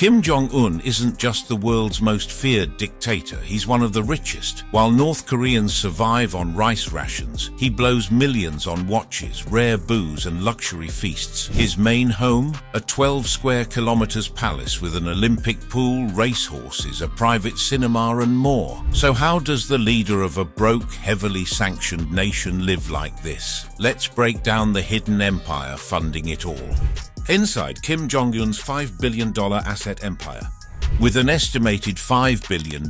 Kim Jong Un isn't just the world's most feared dictator, he's one of the richest. While North Koreans survive on rice rations, he blows millions on watches, rare booze and luxury feasts. His main home? A 12 square kilometers palace with an Olympic pool, racehorses, a private cinema and more. So how does the leader of a broke, heavily sanctioned nation live like this? Let's break down the hidden empire funding it all. Inside Kim Jong Un's $5 billion asset empire. With an estimated $5 billion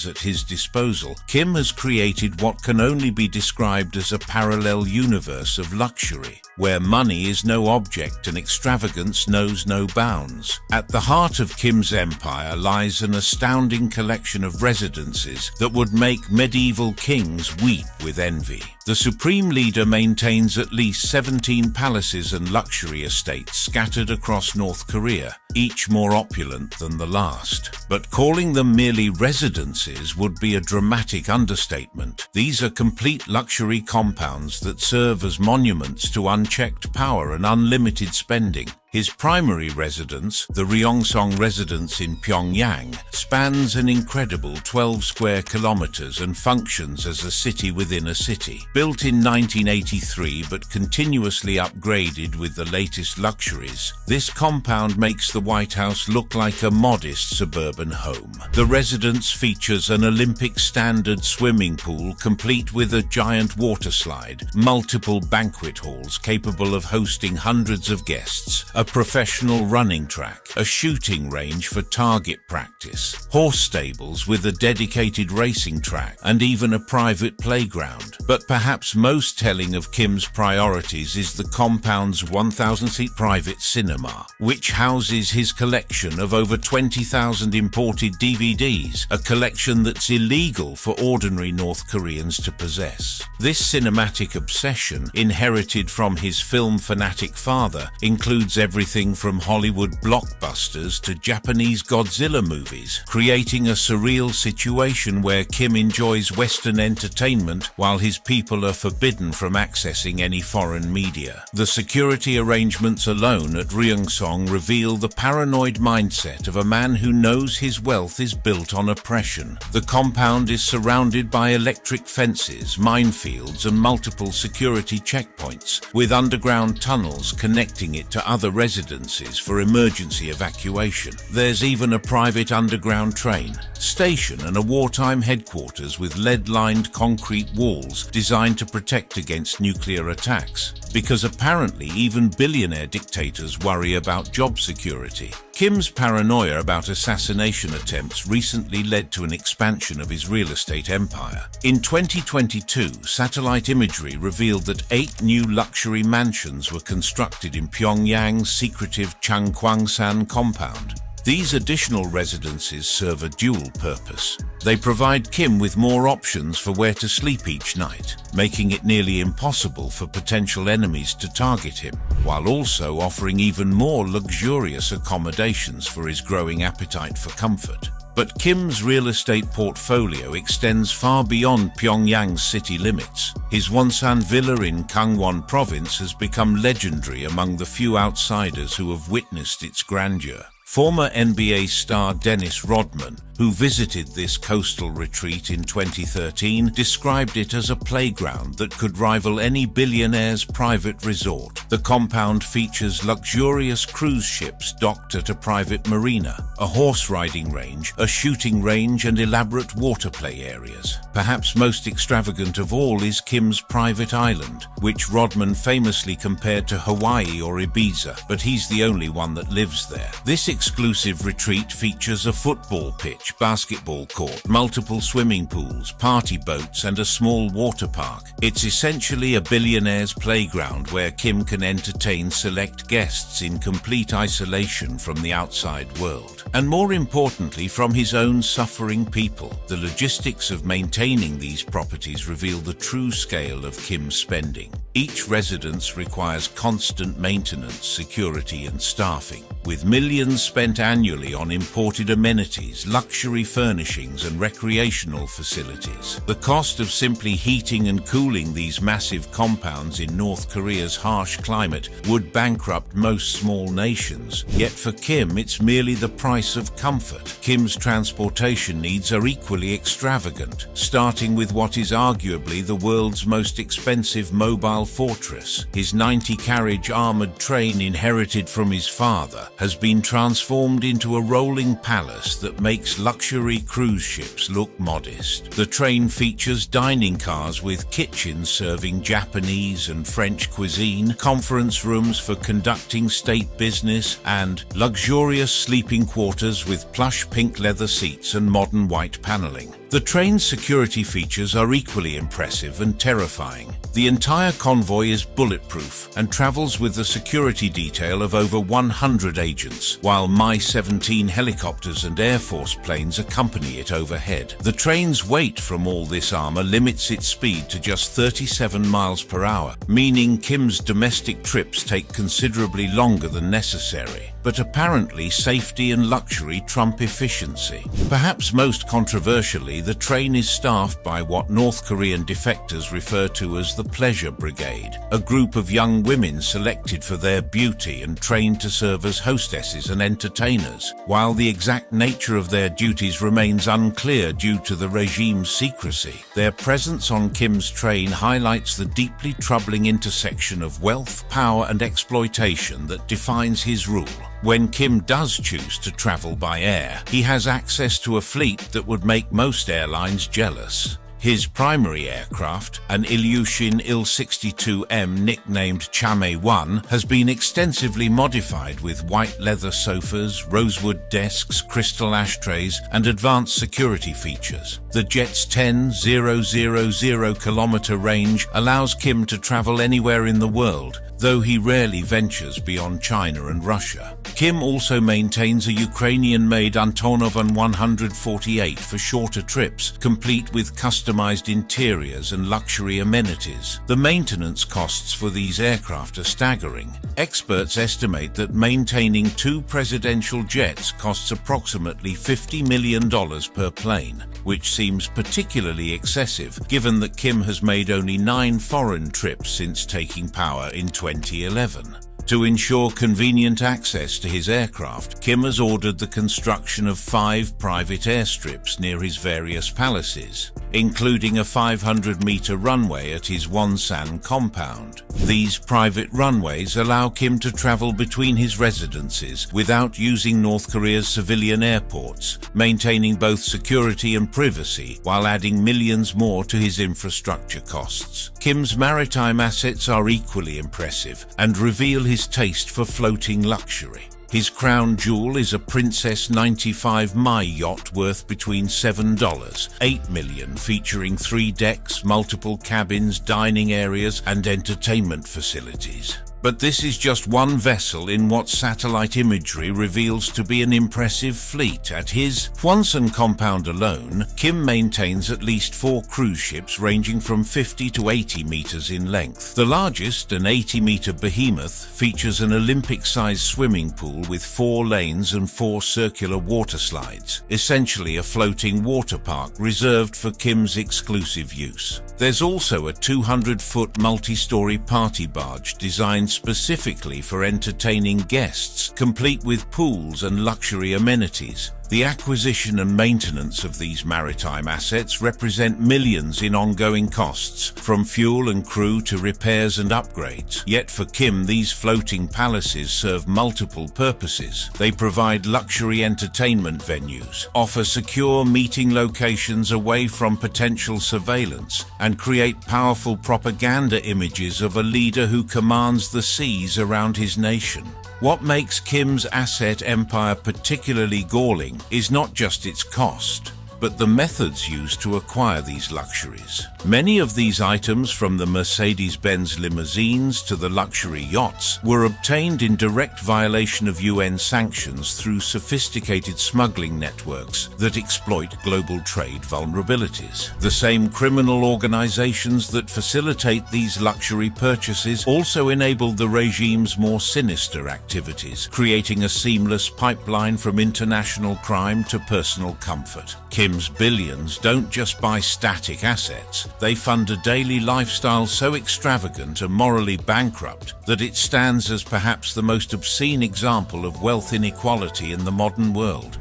at his disposal, Kim has created what can only be described as a parallel universe of luxury, where money is no object and extravagance knows no bounds. At the heart of Kim's empire lies an astounding collection of residences that would make medieval kings weep with envy. The supreme leader maintains at least 17 palaces and luxury estates scattered across North Korea, each more opulent than the last. But calling them merely residences would be a dramatic understatement. These are complete luxury compounds that serve as monuments to unchecked power and unlimited spending. His primary residence, the Ryongsong residence in Pyongyang, spans an incredible 12 square kilometers and functions as a city within a city. Built in 1983 but continuously upgraded with the latest luxuries, this compound makes the White House look like a modest suburban home. The residence features an Olympic standard swimming pool complete with a giant water slide, multiple banquet halls capable of hosting hundreds of guests, a professional running track, a shooting range for target practice, horse stables with a dedicated racing track, and even a private playground. But perhaps most telling of Kim's priorities is the compound's 1,000-seat private cinema, which houses his collection of over 20,000 imported DVDs, a collection that's illegal for ordinary North Koreans to possess. This cinematic obsession, inherited from his film fanatic father, includes everything from Hollywood blockbusters to Japanese Godzilla movies, creating a surreal situation where Kim enjoys Western entertainment while his people are forbidden from accessing any foreign media. The security arrangements alone at Ryongsong reveal the paranoid mindset of a man who knows his wealth is built on oppression. The compound is surrounded by electric fences, minefields, and multiple security checkpoints, with underground tunnels connecting it to other residences for emergency evacuation. There's even a private underground train station and a wartime headquarters with lead-lined concrete walls designed to protect against nuclear attacks, because apparently even billionaire dictators worry about job security. Kim's paranoia about assassination attempts recently led to an expansion of his real estate empire. In 2022, satellite imagery revealed that 8 new luxury mansions were constructed in Pyongyang's secretive Changkwangsan compound. These additional residences serve a dual purpose. They provide Kim with more options for where to sleep each night, making it nearly impossible for potential enemies to target him, while also offering even more luxurious accommodations for his growing appetite for comfort. But Kim's real estate portfolio extends far beyond Pyongyang's city limits. His Wonsan villa in Gangwon province has become legendary among the few outsiders who have witnessed its grandeur. Former NBA star Dennis Rodman, who visited this coastal retreat in 2013, described it as a playground that could rival any billionaire's private resort. The compound features luxurious cruise ships docked at a private marina, a horse riding range, a shooting range, and elaborate water play areas. Perhaps most extravagant of all is Kim's private island, which Rodman famously compared to Hawaii or Ibiza, but he's the only one that lives there. This exclusive retreat features a football pitch, basketball court, multiple swimming pools, party boats, and a small water park. It's essentially a billionaire's playground where Kim can entertain select guests in complete isolation from the outside world, and more importantly from his own suffering people. The logistics of maintaining these properties reveal the true scale of Kim's spending. Each residence requires constant maintenance, security, and staffing, with millions spent annually on imported amenities, luxury furnishings, and recreational facilities. The cost of simply heating and cooling these massive compounds in North Korea's harsh climate would bankrupt most small nations. Yet for Kim, it's merely the price of comfort. Kim's transportation needs are equally extravagant, starting with what is arguably the world's most expensive mobile fortress. His 90-carriage armored train, inherited from his father, has been transformed into a rolling palace that makes luxury cruise ships look modest. The train features dining cars with kitchens serving Japanese and French cuisine, conference rooms for conducting state business, and luxurious sleeping quarters with plush pink leather seats and modern white paneling. The train's security features are equally impressive and terrifying. The entire convoy is bulletproof and travels with the security detail of over 100 agents, while Mi-17 helicopters and Air Force planes accompany it overhead. The train's weight from all this armor limits its speed to just 37 miles per hour, meaning Kim's domestic trips take considerably longer than necessary. But apparently safety and luxury trump efficiency. Perhaps most controversially, the train is staffed by what North Korean defectors refer to as the Pleasure Brigade, a group of young women selected for their beauty and trained to serve as hostesses and entertainers. While the exact nature of their duties remains unclear due to the regime's secrecy, their presence on Kim's train highlights the deeply troubling intersection of wealth, power, and exploitation that defines his rule. When Kim does choose to travel by air, he has access to a fleet that would make most airlines jealous. His primary aircraft, an Ilyushin Il-62M nicknamed Chame-1, has been extensively modified with white leather sofas, rosewood desks, crystal ashtrays, and advanced security features. The jet's 10,000 kilometer range allows Kim to travel anywhere in the world, though he rarely ventures beyond China and Russia. Kim also maintains a Ukrainian-made Antonov An-148 for shorter trips, complete with customized interiors and luxury amenities. The maintenance costs for these aircraft are staggering. Experts estimate that maintaining 2 presidential jets costs approximately $50 million per plane, which seems particularly excessive given that Kim has made only 9 foreign trips since taking power in 2011. To ensure convenient access to his aircraft, Kim has ordered the construction of 5 private airstrips near his various palaces, including a 500-meter runway at his Wonsan compound. These private runways allow Kim to travel between his residences without using North Korea's civilian airports, maintaining both security and privacy while adding millions more to his infrastructure costs. Kim's maritime assets are equally impressive and reveal his taste for floating luxury. His crown jewel is a Princess 95 Mai yacht worth between $7-8 million, featuring 3 decks, multiple cabins, dining areas, and entertainment facilities. But this is just one vessel in what satellite imagery reveals to be an impressive fleet. At his Wonsan compound alone, Kim maintains at least 4 cruise ships ranging from 50 to 80 meters in length. The largest, an 80-meter behemoth, features an Olympic-sized swimming pool with 4 lanes and 4 circular water slides, essentially a floating water park reserved for Kim's exclusive use. There's also a 200-foot multi-story party barge designed specifically for entertaining guests, complete with pools and luxury amenities. The acquisition and maintenance of these maritime assets represent millions in ongoing costs, from fuel and crew to repairs and upgrades. Yet for Kim, these floating palaces serve multiple purposes. They provide luxury entertainment venues, offer secure meeting locations away from potential surveillance, and create powerful propaganda images of a leader who commands the seas around his nation. What makes Kim's asset empire particularly galling is not just its cost. but the methods used to acquire these luxuries. Many of these items, from the Mercedes-Benz limousines to the luxury yachts, were obtained in direct violation of UN sanctions through sophisticated smuggling networks that exploit global trade vulnerabilities. The same criminal organizations that facilitate these luxury purchases also enabled the regime's more sinister activities, creating a seamless pipeline from international crime to personal comfort. Kim's billions don't just buy static assets, they fund a daily lifestyle so extravagant and morally bankrupt that it stands as perhaps the most obscene example of wealth inequality in the modern world.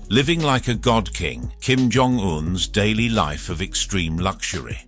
Living like a god king, Kim Jong Un's daily life of extreme luxury.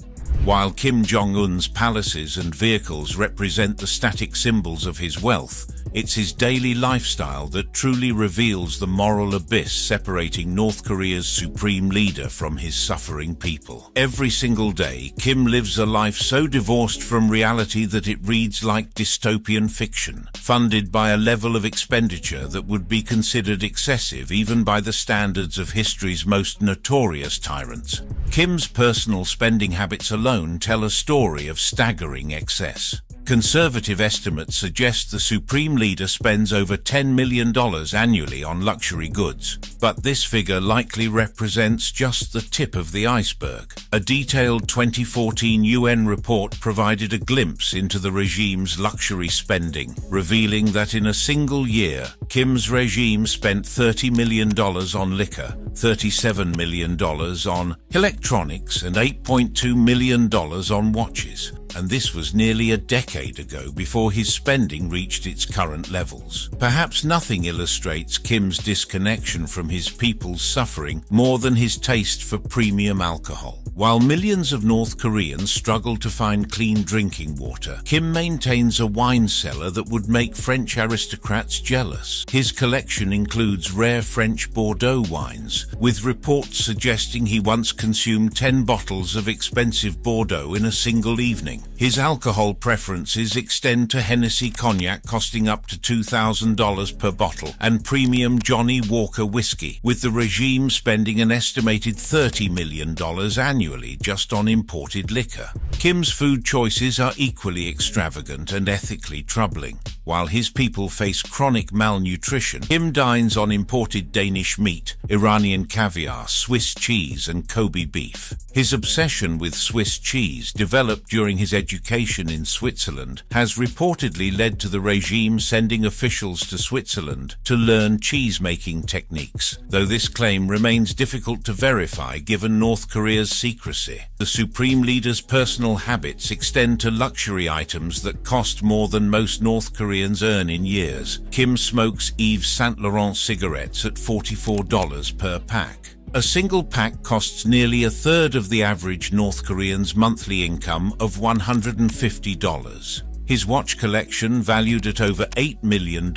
While Kim Jong Un's palaces and vehicles represent the static symbols of his wealth, it's his daily lifestyle that truly reveals the moral abyss separating North Korea's supreme leader from his suffering people. Every single day, Kim lives a life so divorced from reality that it reads like dystopian fiction, funded by a level of expenditure that would be considered excessive even by the standards of history's most notorious tyrants. Kim's personal spending habits alone tell a story of staggering excess. Conservative estimates suggest the supreme leader spends over $10 million annually on luxury goods, but this figure likely represents just the tip of the iceberg. A detailed 2014 UN report provided a glimpse into the regime's luxury spending, revealing that in a single year, Kim's regime spent $30 million on liquor, $37 million on electronics, and $8.2 million on watches. And this was nearly a decade ago before his spending reached its current levels. Perhaps nothing illustrates Kim's disconnection from his people's suffering more than his taste for premium alcohol. While millions of North Koreans struggle to find clean drinking water, Kim maintains a wine cellar that would make French aristocrats jealous. His collection includes rare French Bordeaux wines, with reports suggesting he once consumed 10 bottles of expensive Bordeaux in a single evening. His alcohol preferences extend to Hennessy cognac costing up to $2,000 per bottle and premium Johnny Walker whiskey, with the regime spending an estimated $30 million annually just on imported liquor. Kim's food choices are equally extravagant and ethically troubling. While his people face chronic malnutrition, Kim dines on imported Danish meat, Iranian caviar, Swiss cheese, and Kobe beef. His obsession with Swiss cheese, developed during his education in Switzerland, has reportedly led to the regime sending officials to Switzerland to learn cheese-making techniques, though this claim remains difficult to verify given North Korea's secrecy. The supreme leader's personal habits extend to luxury items that cost more than most North Koreans earn in years. Kim smokes Yves Saint Laurent cigarettes at $44 per pack. A single pack costs nearly a third of the average North Korean's monthly income of $150. His watch collection, valued at over $8 million,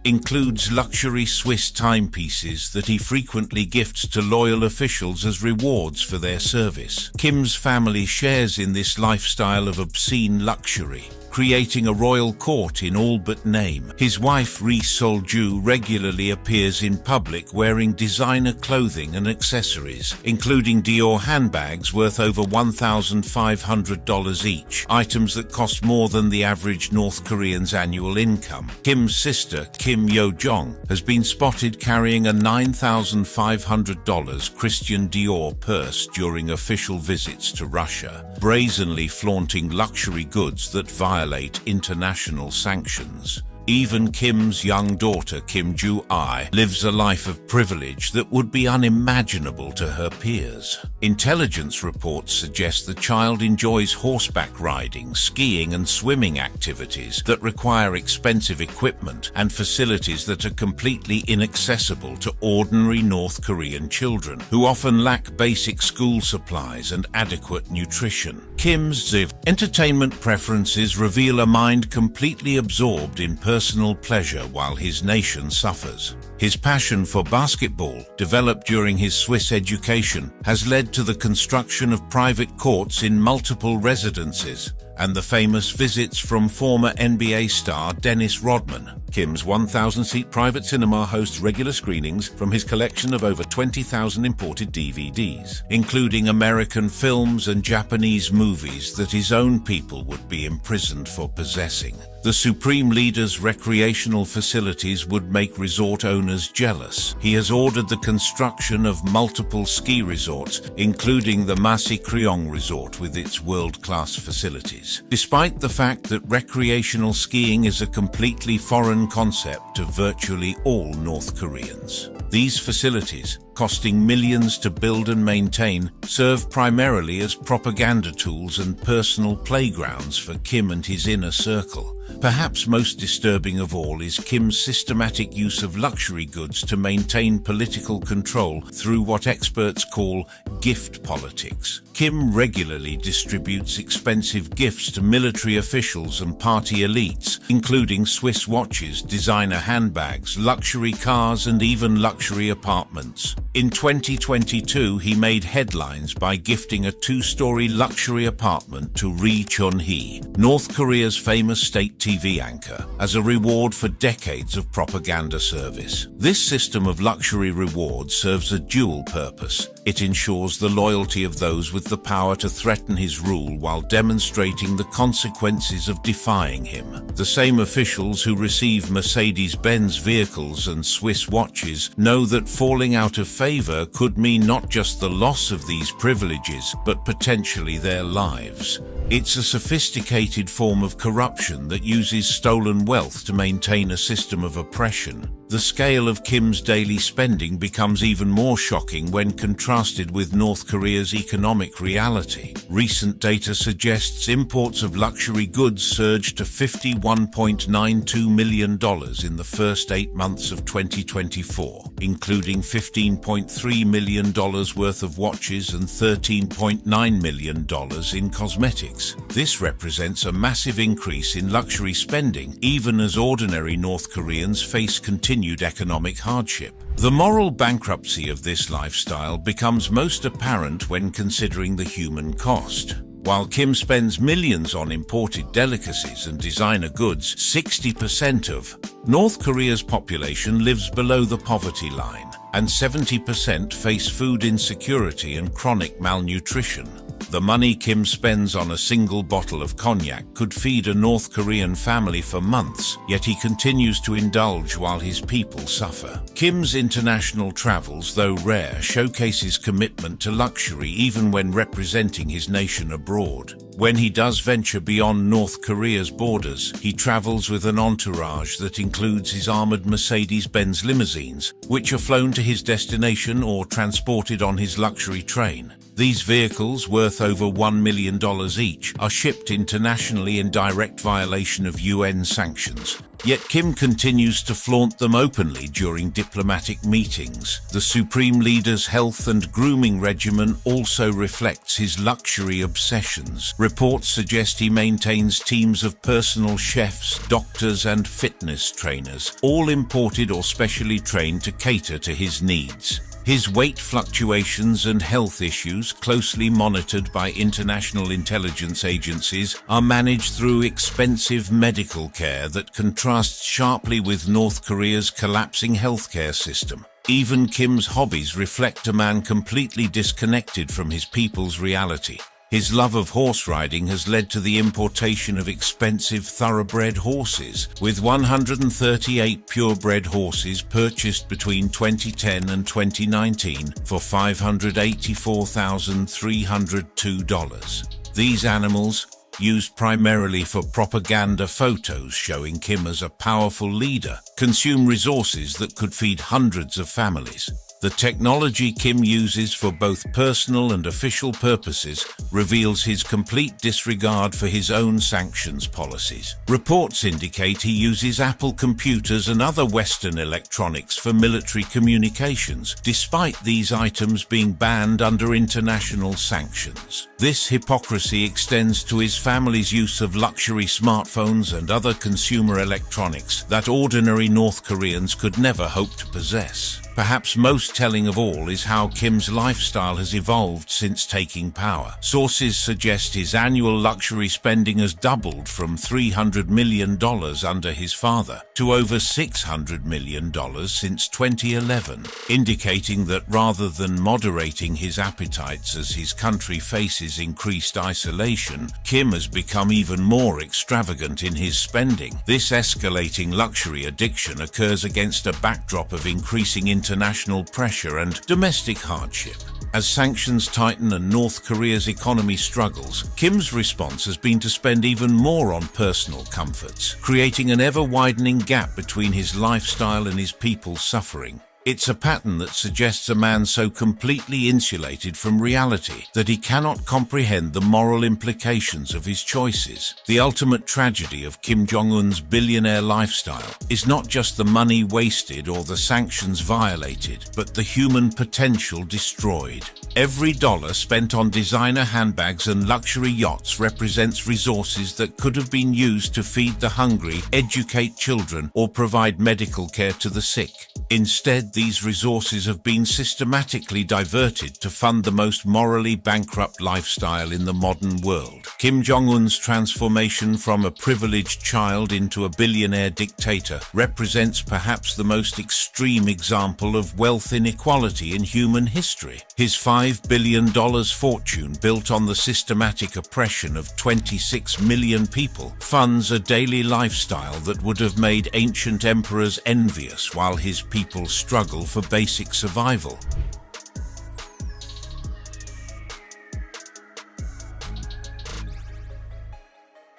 includes luxury Swiss timepieces that he frequently gifts to loyal officials as rewards for their service. Kim's family shares in this lifestyle of obscene luxury, creating a royal court in all but name. His wife, Ri Sol-ju, regularly appears in public wearing designer clothing and accessories, including Dior handbags worth over $1,500 each, items that cost more than the average North Korean's annual income. Kim's sister, Kim Yo-jong, has been spotted carrying a $9,500 Christian Dior purse during official visits to Russia, brazenly flaunting luxury goods that violate international sanctions. Even Kim's young daughter, Kim Ju-ai, lives a life of privilege that would be unimaginable to her peers. Intelligence reports suggest the child enjoys horseback riding, skiing, and swimming activities that require expensive equipment and facilities that are completely inaccessible to ordinary North Korean children, who often lack basic school supplies and adequate nutrition. Kim's entertainment preferences reveal a mind completely absorbed in personal pleasure while his nation suffers. His passion for basketball, developed during his Swiss education, has led to the construction of private courts in multiple residences, and the famous visits from former NBA star Dennis Rodman. Kim's 1,000-seat private cinema hosts regular screenings from his collection of over 20,000 imported DVDs, including American films and Japanese movies that his own people would be imprisoned for possessing. The Supreme Leader's recreational facilities would make resort owners jealous. He has ordered the construction of multiple ski resorts, including the Masi Kriong Resort with its world-class facilities. Despite the fact that recreational skiing is a completely foreign concept to virtually all North Koreans, these facilities, costing millions to build and maintain, serve primarily as propaganda tools and personal playgrounds for Kim and his inner circle. Perhaps most disturbing of all is Kim's systematic use of luxury goods to maintain political control through what experts call gift politics. Kim regularly distributes expensive gifts to military officials and party elites, including Swiss watches, designer handbags, luxury cars, and even luxury apartments. In 2022, he made headlines by gifting a 2-story luxury apartment to Ri Chun-hee, North Korea's famous state TV anchor, as a reward for decades of propaganda service. This system of luxury rewards serves a dual purpose. It ensures the loyalty of those with the power to threaten his rule while demonstrating the consequences of defying him. The same officials who receive Mercedes-Benz vehicles and Swiss watches know that falling out of favor could mean not just the loss of these privileges, but potentially their lives. It's a sophisticated form of corruption that uses stolen wealth to maintain a system of oppression. The scale of Kim's daily spending becomes even more shocking when contrasted with North Korea's economic reality. Recent data suggests imports of luxury goods surged to $51.92 million in the first 8 months of 2024, including $15.3 million worth of watches and $13.9 million in cosmetics. This represents a massive increase in luxury spending, even as ordinary North Koreans face continued economic hardship. The moral bankruptcy of this lifestyle becomes most apparent when considering the human cost. While Kim spends millions on imported delicacies and designer goods, 60% of North Korea's population lives below the poverty line, and 70% face food insecurity and chronic malnutrition. The money Kim spends on a single bottle of cognac could feed a North Korean family for months, yet he continues to indulge while his people suffer. Kim's international travels, though rare, showcase his commitment to luxury even when representing his nation abroad. When he does venture beyond North Korea's borders, he travels with an entourage that includes his armored Mercedes-Benz limousines, which are flown to his destination or transported on his luxury train. These vehicles, worth over $1 million each, are shipped internationally in direct violation of UN sanctions. Yet Kim continues to flaunt them openly during diplomatic meetings. The Supreme Leader's health and grooming regimen also reflects his luxury obsessions. Reports suggest he maintains teams of personal chefs, doctors, and fitness trainers, all imported or specially trained to cater to his needs. His weight fluctuations and health issues, closely monitored by international intelligence agencies, are managed through expensive medical care that contrasts sharply with North Korea's collapsing healthcare system. Even Kim's hobbies reflect a man completely disconnected from his people's reality. His love of horse riding has led to the importation of expensive thoroughbred horses, with 138 purebred horses purchased between 2010 and 2019 for $584,302. These animals, used primarily for propaganda photos showing Kim as a powerful leader, consume resources that could feed hundreds of families. The technology Kim uses for both personal and official purposes reveals his complete disregard for his own sanctions policies. Reports indicate he uses Apple computers and other Western electronics for military communications, despite these items being banned under international sanctions. This hypocrisy extends to his family's use of luxury smartphones and other consumer electronics that ordinary North Koreans could never hope to possess. Perhaps most telling of all is how Kim's lifestyle has evolved since taking power. Sources suggest his annual luxury spending has doubled from $300 million under his father to over $600 million since 2011, indicating that rather than moderating his appetites as his country faces increased isolation, Kim has become even more extravagant in his spending. This escalating luxury addiction occurs against a backdrop of increasing international pressure and domestic hardship. As sanctions tighten and North Korea's economy struggles, Kim's response has been to spend even more on personal comforts, creating an ever-widening gap between his lifestyle and his people's suffering. It's a pattern that suggests a man so completely insulated from reality that he cannot comprehend the moral implications of his choices. The ultimate tragedy of Kim Jong Un's billionaire lifestyle is not just the money wasted or the sanctions violated, but the human potential destroyed. Every dollar spent on designer handbags and luxury yachts represents resources that could have been used to feed the hungry, educate children, or provide medical care to the sick. Instead, these resources have been systematically diverted to fund the most morally bankrupt lifestyle in the modern world. Kim Jong Un's transformation from a privileged child into a billionaire dictator represents perhaps the most extreme example of wealth inequality in human history. His $5 billion fortune, built on the systematic oppression of 26 million people, funds a daily lifestyle that would have made ancient emperors envious while his people struggle for basic survival.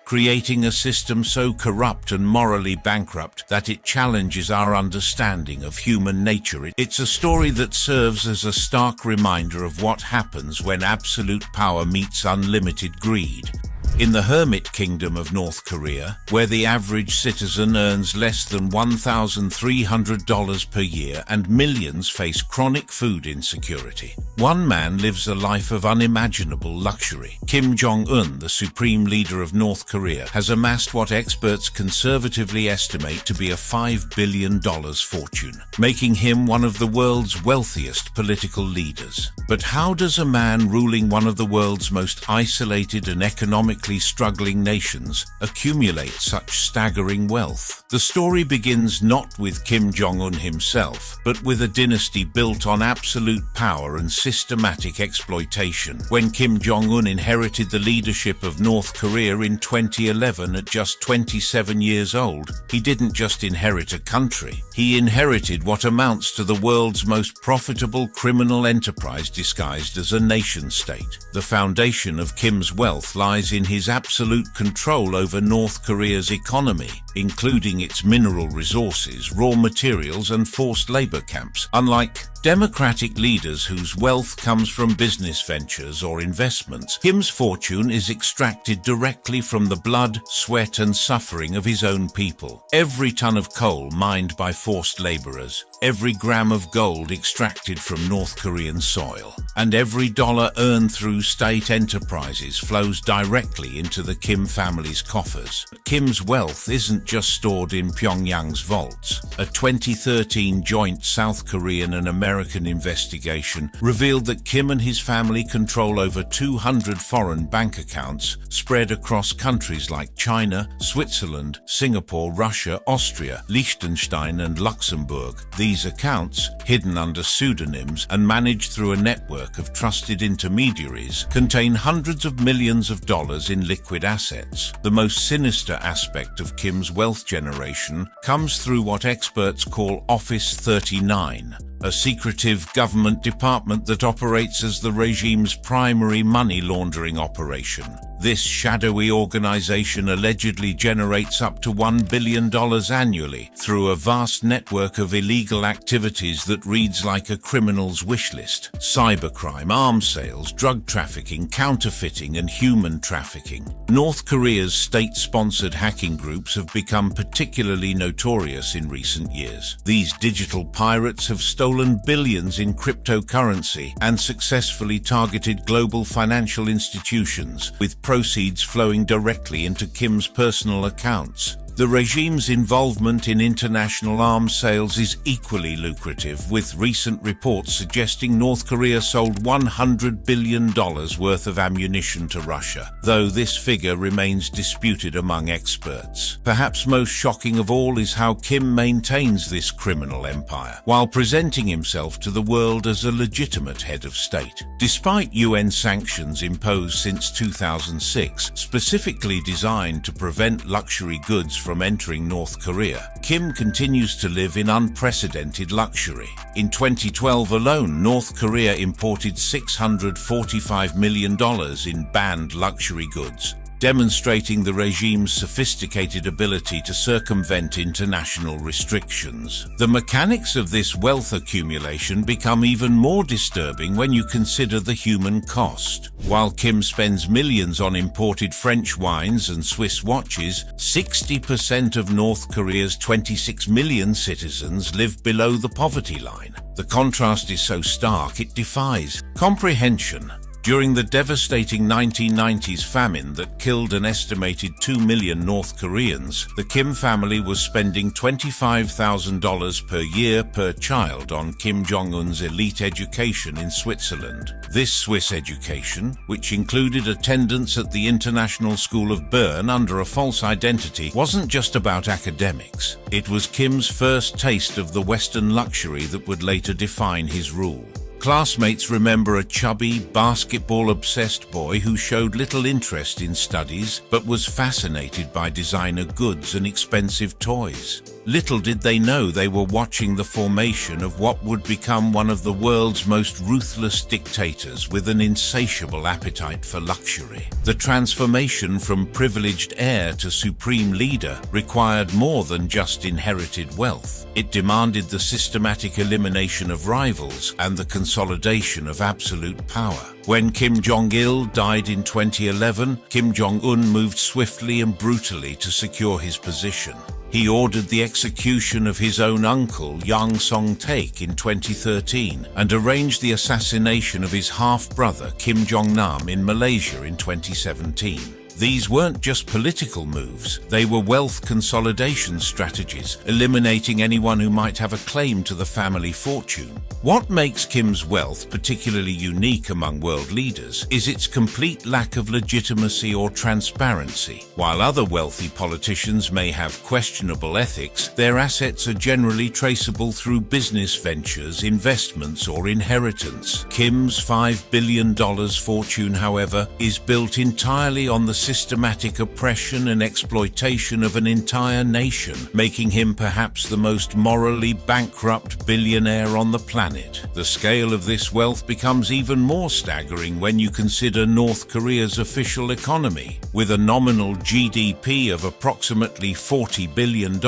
Creating a system so corrupt and morally bankrupt that it challenges our understanding of human nature. It's a story that serves as a stark reminder of what happens when absolute power meets unlimited greed. In the hermit kingdom of North Korea, where the average citizen earns less than $1,300 per year and millions face chronic food insecurity, one man lives a life of unimaginable luxury. Kim Jong Un, the supreme leader of North Korea, has amassed what experts conservatively estimate to be a $5 billion fortune, making him one of the world's wealthiest political leaders. But how does a man ruling one of the world's most isolated and economically struggling nations accumulate such staggering wealth? The story begins not with Kim Jong Un himself, but with a dynasty built on absolute power and systematic exploitation. When Kim Jong Un inherited the leadership of North Korea in 2011 at just 27 years old, he didn't just inherit a country. He inherited what amounts to the world's most profitable criminal enterprise disguised as a nation-state. The foundation of Kim's wealth lies in his absolute control over North Korea's economy, including its mineral resources, raw materials, and forced labor camps. Unlike democratic leaders whose wealth comes from business ventures or investments, Kim's fortune is extracted directly from the blood, sweat, and suffering of his own people. Every ton of coal mined by forced laborers, every gram of gold extracted from North Korean soil, and every dollar earned through state enterprises flows directly into the Kim family's coffers. Kim's wealth isn't just stored in Pyongyang's vaults. A 2013 joint South Korean and American investigation revealed that Kim and his family control over 200 foreign bank accounts spread across countries like China, Switzerland, Singapore, Russia, Austria, Liechtenstein, and Luxembourg. These accounts, hidden under pseudonyms and managed through a network of trusted intermediaries, contain hundreds of millions of dollars in liquid assets. The most sinister aspect of Kim's wealth generation comes through what experts call Office 39, a secretive government department that operates as the regime's primary money laundering operation. This shadowy organization allegedly generates up to $1 billion annually through a vast network of illegal activities that reads like a criminal's wish list: cybercrime, arms sales, drug trafficking, counterfeiting, and human trafficking. North Korea's state-sponsored hacking groups have become particularly notorious in recent years. These digital pirates have stolen billions in cryptocurrency and successfully targeted global financial institutions, with proceeds flowing directly into Kim's personal accounts. The regime's involvement in international arms sales is equally lucrative, with recent reports suggesting North Korea sold $100 billion worth of ammunition to Russia, though this figure remains disputed among experts. Perhaps most shocking of all is how Kim maintains this criminal empire, while presenting himself to the world as a legitimate head of state. Despite UN sanctions imposed since 2006, specifically designed to prevent luxury goods from entering North Korea, Kim continues to live in unprecedented luxury. In 2012 alone, North Korea imported $645 million in banned luxury goods, demonstrating the regime's sophisticated ability to circumvent international restrictions. The mechanics of this wealth accumulation become even more disturbing when you consider the human cost. While Kim spends millions on imported French wines and Swiss watches, 60% of North Korea's 26 million citizens live below the poverty line. The contrast is so stark it defies comprehension. During the devastating 1990s famine that killed an estimated 2 million North Koreans, the Kim family was spending $25,000 per year per child on Kim Jong Un's elite education in Switzerland. This Swiss education, which included attendance at the International School of Bern under a false identity, wasn't just about academics. It was Kim's first taste of the Western luxury that would later define his rule. Classmates remember a chubby, basketball-obsessed boy who showed little interest in studies but was fascinated by designer goods and expensive toys. Little did they know they were watching the formation of what would become one of the world's most ruthless dictators with an insatiable appetite for luxury. The transformation from privileged heir to supreme leader required more than just inherited wealth. It demanded the systematic elimination of rivals and the consolidation of absolute power. When Kim Jong-il died in 2011, Kim Jong Un moved swiftly and brutally to secure his position. He ordered the execution of his own uncle, Yang Song-taek, in 2013 and arranged the assassination of his half-brother, Kim Jong-nam, in Malaysia in 2017. These weren't just political moves, they were wealth consolidation strategies, eliminating anyone who might have a claim to the family fortune. What makes Kim's wealth particularly unique among world leaders is its complete lack of legitimacy or transparency. While other wealthy politicians may have questionable ethics, their assets are generally traceable through business ventures, investments, or inheritance. Kim's $5 billion fortune, however, is built entirely on the systematic oppression and exploitation of an entire nation, making him perhaps the most morally bankrupt billionaire on the planet. The scale of this wealth becomes even more staggering when you consider North Korea's official economy. With a nominal GDP of approximately $40 billion,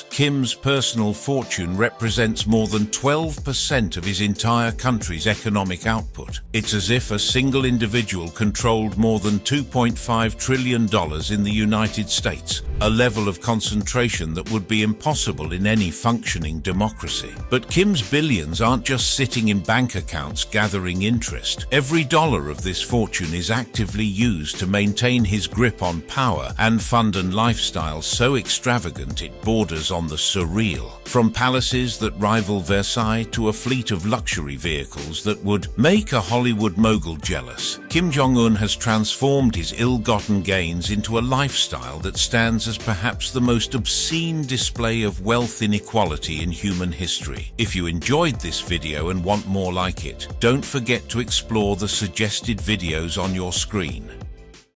Kim's personal fortune represents more than 12% of his entire country's economic output. It's as if a single individual controlled more than $2.5 trillion in the United States, a level of concentration that would be impossible in any functioning democracy. But Kim's billions aren't just sitting in bank accounts gathering interest. Every dollar of this fortune is actively used to maintain his grip on power and fund a lifestyle so extravagant it borders on the surreal. From palaces that rival Versailles to a fleet of luxury vehicles that would make a Hollywood mogul jealous, Kim Jong Un has transformed his ill-gotten gains into a lifestyle that stands as perhaps the most obscene display of wealth inequality in human history. If you enjoyed this video and want more like it, don't forget to explore the suggested videos on your screen.